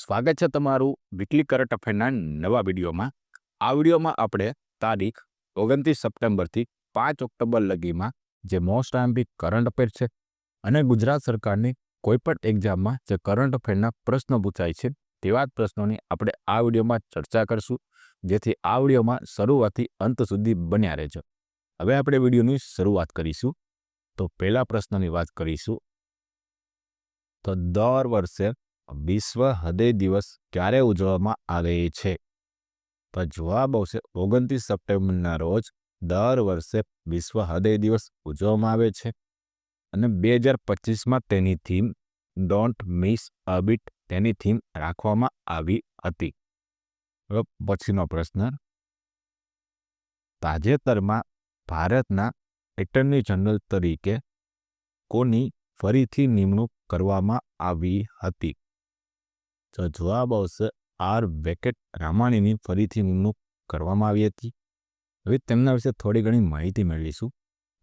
સ્વાગત છે તમારું વીકલી કરંટ અફેરના નવા વિડીયોમાં. આ વિડીયોમાં આપણે તારીખ 29 સપ્ટેમ્બરથી 5 ઓક્ટોબર લગીમાં જે મોસ્ટ આઈએમપી કરંટ અફેર છે અને ગુજરાત સરકારની કોઈપણ એક્ઝામમાં જે કરંટ અફેરના પ્રશ્નો પૂછાય છે તેવા જ પ્રશ્નોની આપણે આ વિડીયોમાં ચર્ચા કરશું, જેથી આ વિડીયોમાં શરૂઆતથી અંત સુધી બન્યા રહેજો. હવે આપણે વિડીયોની શરૂઆત કરીશું. તો પહેલા પ્રશ્નની વાત કરીશું. તો દર વર્ષે વિશ્વ હૃદય દિવસ ક્યારે ઉજવવામાં આવે છે? તો જવાબ આવશે 29 સપ્ટેમ્બરના રોજ દર વર્ષે વિશ્વ હૃદય દિવસ ઉજવવામાં આવે છે અને 2025માં તેની theme don't miss a bit તેની થીમ રાખવામાં આવી હતી. હવે પછીનો પ્રશ્ન, તાજેતરમાં ભારતના એટર્ની જનરલ તરીકે કોની ફરીથી નિમણૂક કરવામાં આવી હતી? તો જવાબ આવશે આર વેંકટ રામાણીની ફરીથી નિમણૂક કરવામાં આવી હતી. હવે તેમના વિશે થોડી ઘણી માહિતી મેળવીશું.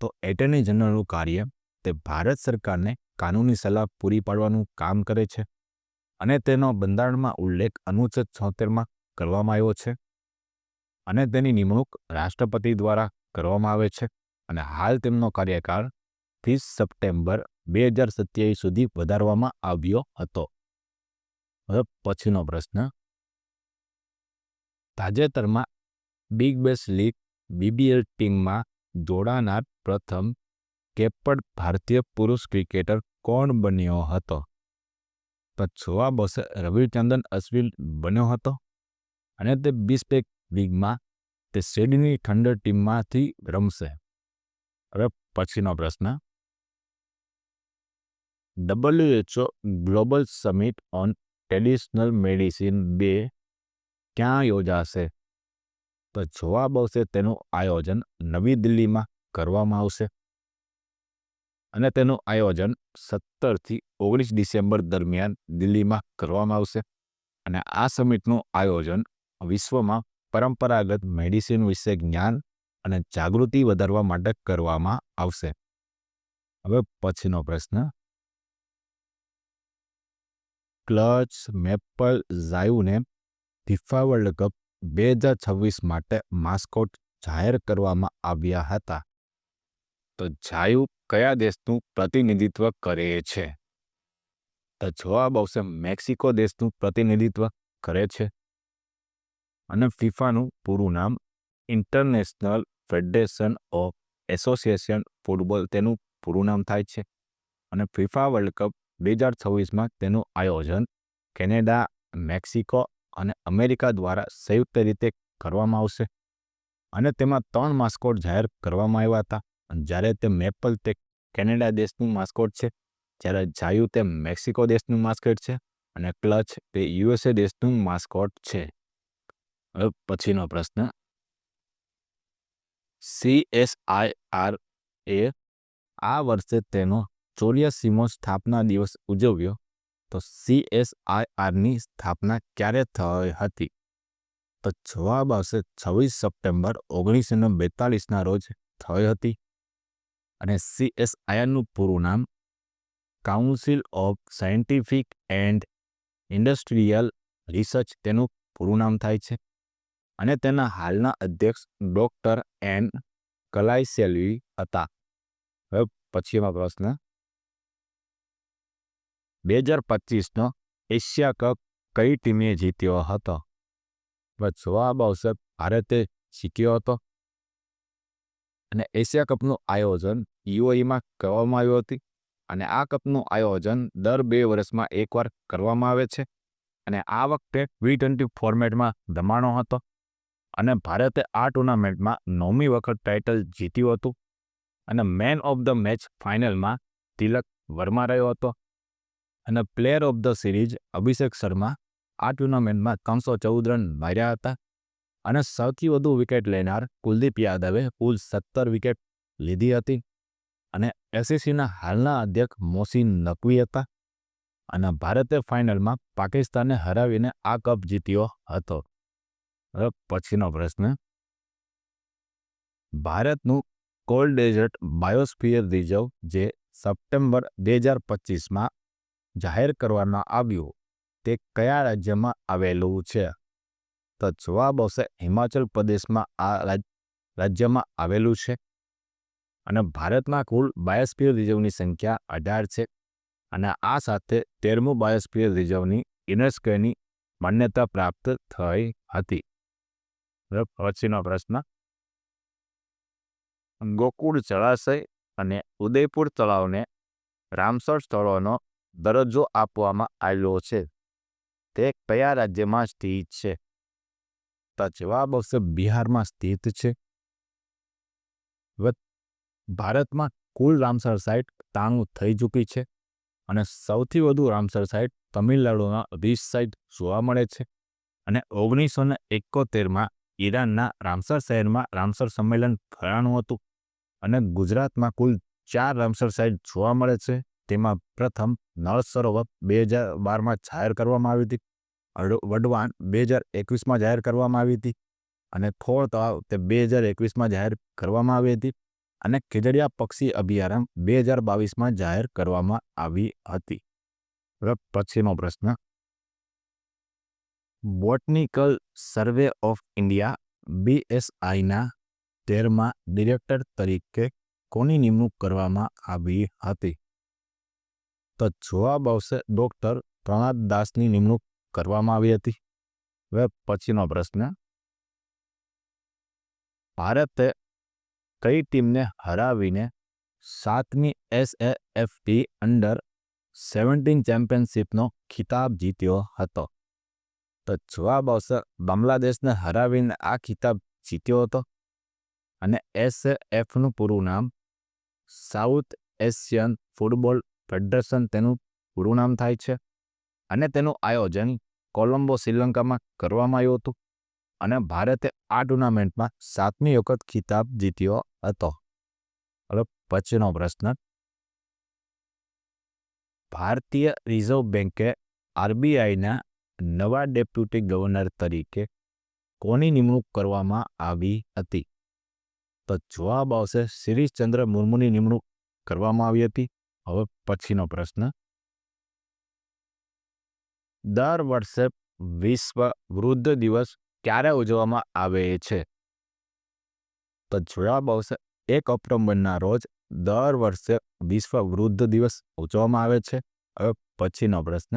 તો એટર્ની જનરલનું કાર્ય તે ભારત સરકારને કાનૂની સલાહ પૂરી પાડવાનું કામ કરે છે અને તેનો બંધારણમાં ઉલ્લેખ અનુચ્છેદ 76માં કરવામાં આવ્યો છે અને તેની નિમણૂક રાષ્ટ્રપતિ દ્વારા કરવામાં આવે છે અને હાલ તેમનો કાર્યકાળ 30 સપ્ટેમ્બર 2027 સુધી વધારવામાં આવ્યો હતો. હવે પછીનો પ્રશ્ન, તાજેતરમાં બિગ બેશ લીગ BBL ટીમમાં જોડાનાર પ્રથમ કેપ્ડ ભારતીય પુરુષ ક્રિકેટર કોણ બન્યો હતો? તો જવાબ હશે રવિચંદ્રન અશ્વિન બન્યો હતો અને તે બિસ્પેક લીગમાં તે સિડની થંડર ટીમમાંથી રમશે. હવે પછીનો પ્રશ્ન, WHO global summit on traditional medicine 2 ક્યાં યોજાશે? તો જવાબ આવશે તેનું આયોજન નવી દિલ્હીમાં કરવામાં આવશે અને તેનું આયોજન 17થી 19 ડિસેમ્બર દરમિયાન દિલ્હીમાં કરવામાં આવશે અને આ સમિટનું આયોજન વિશ્વમાં પરંપરાગત મેડિસિન વિશે જ્ઞાન અને જાગૃતિ વધારવા માટે કરવામાં આવશે. હવે પછીનો પ્રશ્ન, ક્લચ મેપલ ઝાયુને ફિફા વર્લ્ડ કપ 2026 માટે માસ્કોટ જાહેર કરવામાં આવ્યા હતા. તો ઝાયુ કયા દેશનું પ્રતિનિધિત્વ કરે છે? તો જવાબ આવશે મેક્સિકો દેશનું પ્રતિનિધિત્વ કરે છે અને ફિફાનું પૂરું નામ international federation of association football તેનું પૂરું નામ થાય છે અને ફિફા વર્લ્ડ કપ 2026માં તેનું આયોજન કેનેડા, મેક્સિકો અને અમેરિકા દ્વારા સંયુક્ત રીતે કરવામાં આવશે અને તેમાં 3 માસ્કોટ જાહેર કરવામાં આવ્યા હતા. જ્યારે તે મેપલ તે કેનેડા દેશનું માસ્કોટ છે, જ્યારે ઝાયુ તે મેક્સિકો દેશનું માસ્કોટ છે અને ક્લચ તે USA દેશનું માસ્કોટ છે. હવે પછીનો પ્રશ્ન, CSIR આ વર્ષે તેનો 84મો સ્થાપના દિવસ ઉજવ્યો. તો CSIRની સ્થાપના ક્યારે થઈ હતી? તો જવાબ આવશે 26 સપ્ટેમ્બર 1942ના રોજ થઈ હતી અને CSIRનું પૂરું નામ council of scientific and industrial research તેનું પૂરું નામ થાય છે અને તેના હાલના અધ્યક્ષ ડોક્ટર એન કલાઇસેલ્વી હતા. હવે પછીનો પ્રશ્ન, 2025નો એશિયા કપ કઈ ટીમે જીત્યો હતો? જવાબ આવશે ભારતે જીત્યો હતો અને એશિયા કપનું આયોજન UAEમાં કરવામાં આવ્યું હતું અને આ કપનું આયોજન દર 2 વર્ષમાં એકવાર કરવામાં આવે છે અને આ વખતે T20 ફોર્મેટમાં રમાનો હતો અને ભારતે આ ટુર્નામેન્ટમાં 9મી વખત ટાઇટલ જીત્યું હતું અને મેન ઓફ ધ મેચ ફાઇનલમાં તિલક વર્મા રહ્યો હતો અને પ્લેયર ઓફ ધ સિરીઝ અભિષેક શર્મા આ ટુર્નામેન્ટમાં 314 રન માર્યા હતા અને સૌથી વધુ વિકેટ લેનાર કુલદીપ યાદવે કુલ 17 વિકેટ લીધી હતી અને SECના હાલના અધ્યક્ષ મોહસિન નકવી હતા અને ભારતે ફાઇનલમાં પાકિસ્તાનને હરાવીને આ કપ જીત્યો હતો. હવે પછીનો પ્રશ્ન, ભારતનું કોલ્ડ ડેઝર્ટ બાયોસ્ફિયર રિઝર્વ જે સપ્ટેમ્બર 2025માં જાહેર કરવામાં આવ્યું તે કયા રાજ્યમાં આવેલું છે? તો જવાબ આવશે હિમાચલ પ્રદેશમાં આ રાજ્યમાં આવેલું છે. અને ભારતમાં કુલ બાયોસ્ફિયર રિઝર્વની સંખ્યા 18 છે. અને આ સાથે 13મું બાયોસ્ફિયર રિઝર્વની યુનેસ્કોની માન્યતા પ્રાપ્ત થઈ હતી. પછીનો પ્રશ્ન, ગોકુળ જળાશય અને ઉદયપુર તળાવને રામસર સ્થળોનો દરજ્જો આપવામાં આવ્યો છે. તે કયા રાજ્યમાં સ્થિત છે? તો જવાબ આવશે બિહારમાં સ્થિત છે. ભારતમાં કુલ રામસર સાઇટ 93 થઈ ચૂકી છે. અને સૌથી વધુ રામસર સાઇટ તમિલનાડુના 20 સાઇટ જોવા મળે છે. અને 1971માં ઈરાનના રામસર શહેરમાં રામસર સંમેલન ભરાણું હતું. અને ગુજરાતમાં કુલ 4 રામસર સાઇટ જોવા મળે છે. તેમાં પ્રથમ નળ સરોવર 2012માં જાહેર કરવામાં આવી હતી. વઢવાણ 2021માં જાહેર કરવામાં આવી હતી. અને થોળ તળાવ તે 2021માં જાહેર કરવામાં આવી હતી. અને ખીજડીયા પક્ષી અભયારણ્ય 2022માં જાહેર કરવામાં આવી હતી. પછીનો પ્રશ્ન, બોટનિકલ સર્વે ઓફ ઇન્ડિયા BSIના 13મા ડિરેક્ટર તરીકે કોની નિમણૂક કરવામાં આવી હતી? તો જવાબ આવશે ડોક્ટર પ્રણાત દાસની નિમણૂક કરવામાં આવી હતી. હવે પછીનો પ્રશ્ન, ભારતે કઈ ટીમને હરાવીને 7મી SAFT અંડર-17 ચેમ્પિયનશિપનો ખિતાબ જીત્યો હતો? તો જવાબ આવશે બાંગ્લાદેશને હરાવીને આ ખિતાબ જીત્યો હતો. અને SAFનું પૂરું નામ સાઉથ એશિયન ફૂટબોલ ફેડરેશન તેનું પૂરું નામ થાય છે. અને તેનું આયોજન કોલંબો, શ્રીલંકામાં કરવામાં આવ્યું હતું. અને ભારતે આ ટુર્નામેન્ટમાં 7મી વખત ખિતાબ જીત્યો હતો. હવે પછીનો પ્રશ્ન, ભારતીય રિઝર્વ બેન્કે RBIના નવા ડેપ્યુટી ગવર્નર તરીકે કોની નિમણૂક કરવામાં આવી હતી? તો જવાબ આવશે શિરીષચંદ્ર મુર્મુની નિમણૂક કરવામાં આવી હતી. હવે પછીનો પ્રશ્ન, દર વર્ષે વિશ્વ વૃદ્ધ દિવસ ક્યારે ઉજવવામાં આવે છે? તો જવાબ આવશે 1 ઓક્ટોબરના રોજ દર વર્ષે વિશ્વ વૃદ્ધ દિવસ ઉજવવામાં આવે છે. હવે પછીનો પ્રશ્ન,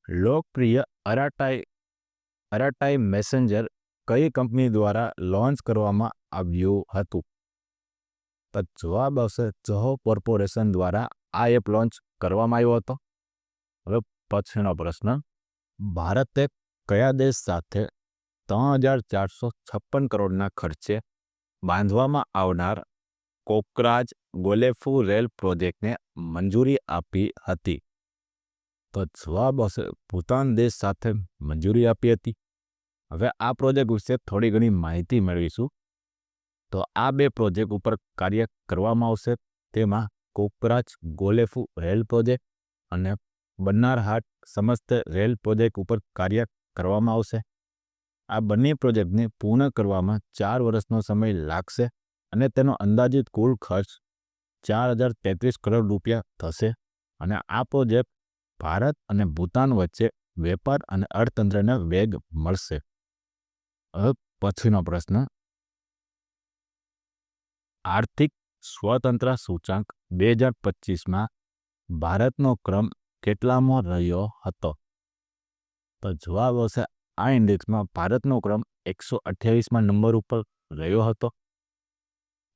લોકપ્રિય અરાટાઈ મેસેન્જર કઈ કંપની દ્વારા લોન્ચ કરવામાં આવ્યું હતું? તો જવાબ આવશે ઝોહો કોર્પોરેશન દ્વારા આ એપ લોન્ચ કરવામાં આવ્યો હતો. હવે પછીનો પ્રશ્ન, ભારતે કયા દેશ સાથે 3,456 કરોડના ખર્ચે બાંધવામાં આવનાર કોકરાજ ગોલેફુ રેલ પ્રોજેક્ટને મંજૂરી આપી હતી? તો જવાબ આવશે ભૂતાન દેશ સાથે મંજૂરી આપી હતી. હવે આ પ્રોજેક્ટ વિશે થોડી ઘણી માહિતી મેળવીશું. તો આ 2 પ્રોજેક્ટ ઉપર કાર્ય કરવામાં આવશે. તેમાં કોકરાજ ગોલેફુ રેલ પ્રોજેક્ટ અને બન્નારહાટ સમસ્ત રેલ પ્રોજેક્ટ ઉપર કાર્ય કરવામાં આવશે. આ બંને પ્રોજેક્ટને પૂર્ણ કરવામાં 4 વર્ષનો સમય લાગશે. અને તેનો અંદાજિત કુલ ખર્ચ 4,033 કરોડ રૂપિયા થશે. અને આ પ્રોજેક્ટ ભારત અને ભૂતાન વચ્ચે વેપાર અને અર્થતંત્રને વેગ મળશે. હવે પછીનો પ્રશ્ન, આર્થિક સ્વતંત્રતા સૂચાંક 2025માં ભારતનો ક્રમ કેટલામો રહ્યો હતો? તો જવાબ આવશે આ ઇન્ડેક્સમાં ભારતનો ક્રમ 128મા નંબર ઉપર રહ્યો હતો.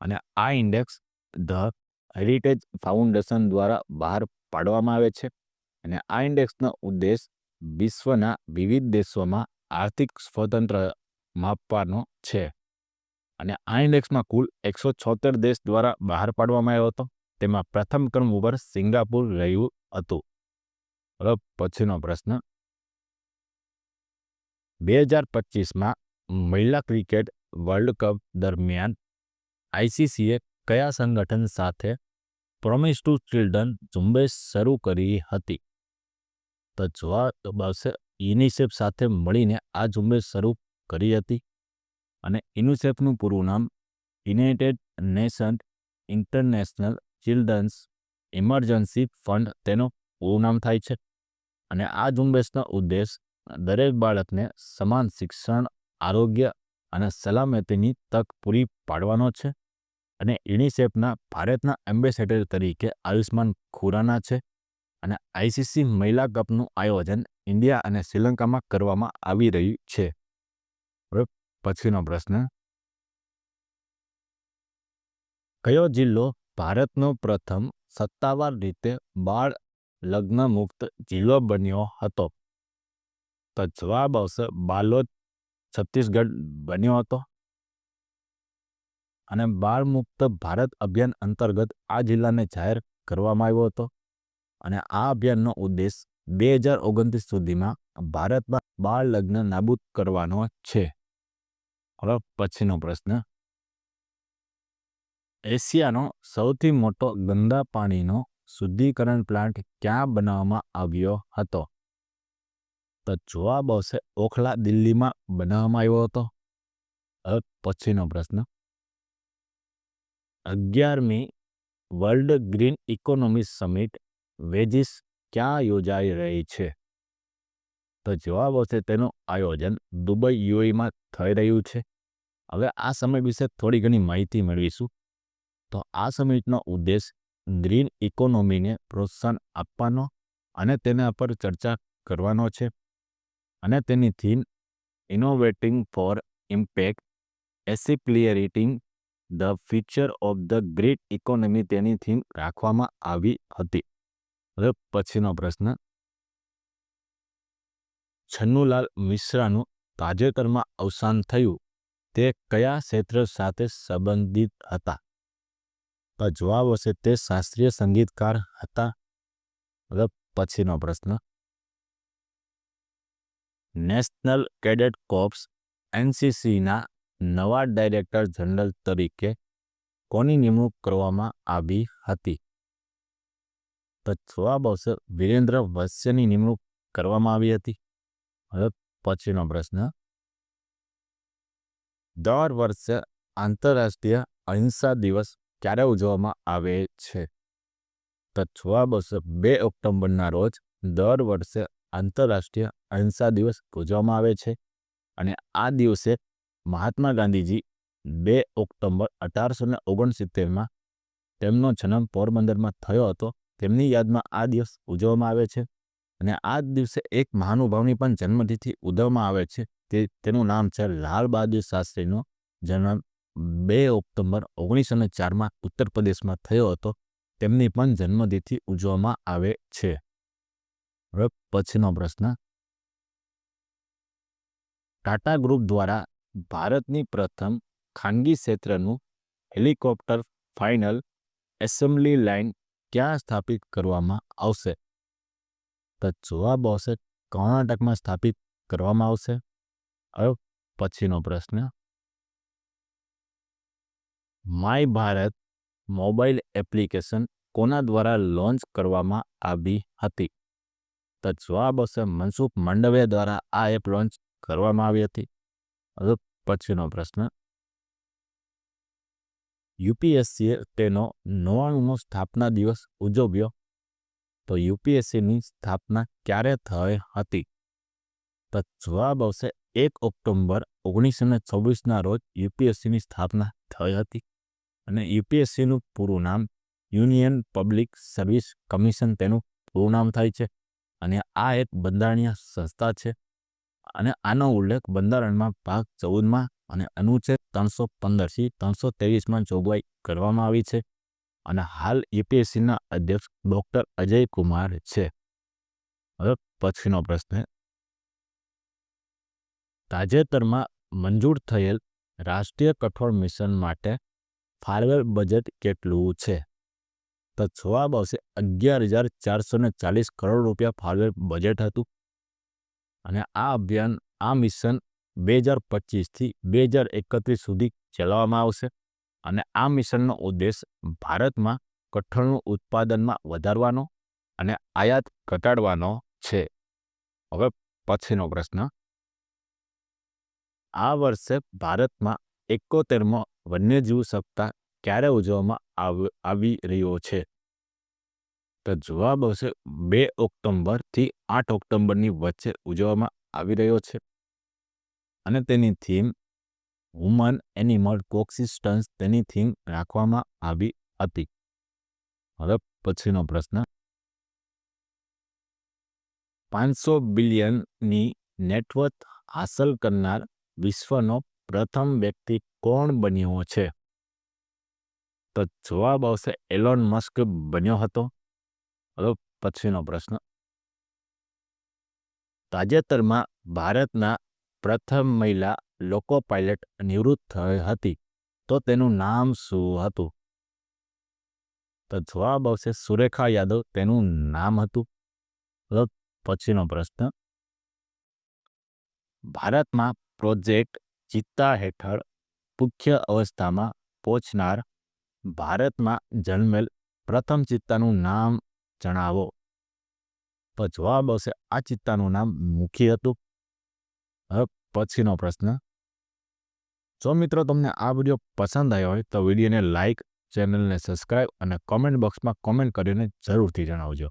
અને આ ઇન્ડેક્સ ધ હેરિટેજ ફાઉન્ડેશન દ્વારા બહાર પાડવામાં આવે છે. અને આ ઇન્ડેક્સનો ઉદ્દેશ વિશ્વના વિવિધ દેશોમાં આર્થિક સ્વતંત્રતા માપવાનો છે. અને આ ઇન્ડેક્સમાં કુલ 176 દેશ દ્વારા બહાર પાડવામાં આવ્યો હતો. તેમાં પ્રથમ ક્રમ ઉપર સિંગાપુર રહ્યું હતું. હવે પછીનો પ્રશ્ન, 2025માં મહિલા ક્રિકેટ વર્લ્ડ કપ દરમિયાન ICCએ કયા સંગઠન સાથે પ્રોમિસ ટુ ચિલ્ડ્રન ઝુંબેશ શરૂ કરી હતી? તો જવાબ આવશે યુનિસેફ સાથે મળીને આ ઝુંબેશ શરૂ કરી હતી. અને યુનિસેફનું પૂરું નામ United Nations International Children's Emergency Fund તેનું પૂરું નામ થાય છે. અને આ ઝુંબેશનો ઉદ્દેશ દરેક બાળકને સમાન શિક્ષણ, આરોગ્ય અને સલામતીની તક પૂરી પાડવાનો છે. અને યુનિસેફના ભારતના એમ્બેસેડર તરીકે આયુષ્માન ખુરાના છે. અને આઈસીસી મહિલા કપનું આયોજન ઇન્ડિયા અને શ્રીલંકામાં કરવામાં આવી રહ્યું છે. હવે પછીનો પ્રશ્ન, કયો જિલ્લો ભારતનો પ્રથમ સત્તાવાર રીતે બાળ લગ્ન મુક્ત જિલ્લો બન્યો હતો? તો જવાબ આવશે બાલોદ, છત્તીસગઢ બન્યો હતો. અને બાળ મુક્ત ભારત અભિયાન અંતર્ગત આ જિલ્લાને જાહેર કરવામાં આવ્યો હતો. અને આ અભિયાનનો ઉદ્દેશ 2029 સુધીમાં ભારતમાં બાળ લગ્ન નાબૂદ કરવાનો છે. હવે પછીનો પ્રશ્ન, એશિયાનો સૌથી મોટો ગંદા પાણીનો શુદ્ધિકરણ પ્લાન્ટ ક્યાં બનાવવામાં આવ્યો હતો? તો જવાબ આવશે ઓખલા, દિલ્હીમાં બનાવવામાં આવ્યો હતો. હવે પછીનો પ્રશ્ન, 11મી વર્લ્ડ ગ્રીન ઇકોનોમી સમિટ વેજીસ ક્યાં યોજાઈ રહી છે? તો જવાબ આવશે તેનું આયોજન દુબઈ, યુએઈમાં થઈ રહ્યું છે. હવે આ સમિટ વિશે થોડી ઘણી માહિતી મેળવીશું. તો આ સમિટનો ઉદ્દેશ ગ્રીન ઇકોનોમીને પ્રોત્સાહન આપવાનો અને તેના પર ચર્ચા કરવાનો છે. અને તેની theme innovating for impact, accelerating the future of the green economy તેની થીમ રાખવામાં આવી હતી. હવે પછીનો પ્રશ્ન, છન્નુલાલ મિશ્રાનું તાજેતરમાં અવસાન થયું તે કયા ક્ષેત્ર સાથે સંબંધિત હતા? તો જવાબ હશે તે શાસ્ત્રીય સંગીતકાર હતા. હવે પછીનો પ્રશ્ન, નેશનલ કેડેટ કોર્પ્સ એનસીસીના નવા ડાયરેક્ટર જનરલ તરીકે કોની નિમણૂક કરવામાં આવી હતી? તો જવાબ આવશે વિરેન્દ્ર વસ્યની નિમણૂક કરવામાં આવી હતી. હવે પછીનો પ્રશ્ન, દર વર્ષે આંતરરાષ્ટ્રીય અહિંસા દિવસ ક્યારે ઉજવવામાં આવે છે? તો જવાબ આવશે 2 ઓક્ટોબરના રોજ દર વર્ષે આંતરરાષ્ટ્રીય અહિંસા દિવસ ઉજવવામાં આવે છે. અને આ દિવસે મહાત્મા ગાંધીજી 2 ઓક્ટોબર 1869માં તેમનો જન્મ પોરબંદરમાં થયો હતો. તેમની યાદમાં આ દિવસ ઉજવવામાં આવે છે. અને આ દિવસે એક મહાનુભાવની પણ જન્મતિથિ ઉજવવામાં આવે છે. તેનું નામ છે લાલ બહાદુર શાસ્ત્રીનો જન્મ 2 ઓક્ટોબર 1904માં ઉત્તર પ્રદેશમાં થયો હતો. તેમની પણ જન્મતિથિ ઉજવવામાં આવે છે. હવે પછીનો પ્રશ્ન, ટાટા ગ્રુપ દ્વારા ભારતની પ્રથમ ખાનગી ક્ષેત્રનું હેલિકોપ્ટર ફાઇનલ એસેમ્બલી લાઇન ક્યાં સ્થાપિત કરવામાં આવશે? તો જવાબ આવશે કર્ણાટકમાં સ્થાપિત કરવામાં આવશે. હવે પછીનો પ્રશ્ન, માય ભારત મોબાઈલ એપ્લિકેશન કોના દ્વારા લોન્ચ કરવામાં આવી હતી? તો જવાબ આવશે મનસુખ માંડવિયા દ્વારા આ એપ લોન્ચ કરવામાં આવી હતી. હવે પછીનો પ્રશ્ન, યુપીએસસીએ તેનો 99મો સ્થાપના દિવસ ઉજવ્યો. તો યુપીએસસીની સ્થાપના ક્યારે થઈ હતી? તો જવાબ આવશે 1 ઓક્ટોબર 1926ના રોજ યુપીએસસીની સ્થાપના થઈ હતી. અને યુપીએસસીનું પૂરું નામ યુનિયન પબ્લિક સર્વિસ કમિશન તેનું પૂરું નામ થાય છે. અને આ એક બંધારણીય સંસ્થા છે. અને આનો ઉલ્લેખ બંધારણમાં ભાગ 14માં અને અનુચ્છેદ 315થી 323માં જોગવાઈ કરવામાં આવી છે. અને હાલ યુપીએસસીના અધ્યક્ષ ડૉક્ટર અજય કુમાર છે. હવે પછીનો પ્રશ્ન, તાજેતરમાં મંજૂર થયેલ રાષ્ટ્રીય કઠોળ મિશન માટે ફાળવેલ બજેટ કેટલું છે? તો જવાબ આવશે 11,440 કરોડ રૂપિયા ફાળવેલ બજેટ હતું. અને આ અભિયાન, આ મિશન 2025થી 2031 સુધી ચલાવવામાં આવશે. અને આ મિશનનો ઉદ્દેશ ભારતમાં કઠોળનું ઉત્પાદનમાં વધારવાનો અને આયાત ઘટાડવાનો છે. હવે પછીનો પ્રશ્ન, આ વર્ષે ભારતમાં 71મો વન્યજીવ સપ્તાહ ક્યારે ઉજવવામાં આવી રહ્યો છે? તો જવાબ આવશે 2 ઓક્ટોબરથી 8 ઓક્ટોબરની વચ્ચે ઉજવવામાં આવી રહ્યો છે અને તેની થીમ હ્યુમન એનિમલ કોએક્સિસ્ટન્સ તેની થીમ રાખવામાં આવી હતી. હવે પછીનો પ્રશ્ન, 500 બિલિયનની નેટવર્થ હાંસલ કરનાર વિશ્વનો પ્રથમ વ્યક્તિ કોણ બન્યો છે? તો જવાબ આવશે એલોન મસ્ક બન્યો હતો. હવે પછીનો પ્રશ્ન, તાજેતરમાં ભારતના પ્રથમ મહિલા લોકો પાયલટ નિવૃત્ત થઈ હતી, તો તેનું નામ શું હતું? તો જવાબ આવશે સુરેખા યાદવ તેનું નામ હતું. હવે પછીનો પ્રશ્ન, ભારતમાં પ્રોજેક્ટ ચિત્તા હેઠળ મુખ્ય અવસ્થામાં પહોંચનાર ભારતમાં જન્મેલ પ્રથમ ચિત્તાનું નામ જણાવો. તો જવાબ આવશે આ ચિત્તાનું નામ મુખી હતું. હવે પછીનો પ્રશ્ન, જો મિત્રો તમને આ વિડીયો પસંદ આવ્યો હોય તો વિડીયોને લાઈક, ચેનલને સબસ્ક્રાઈબ અને કોમેન્ટ બોક્સમાં કોમેન્ટ કરીને જરૂરથી જણાવજો.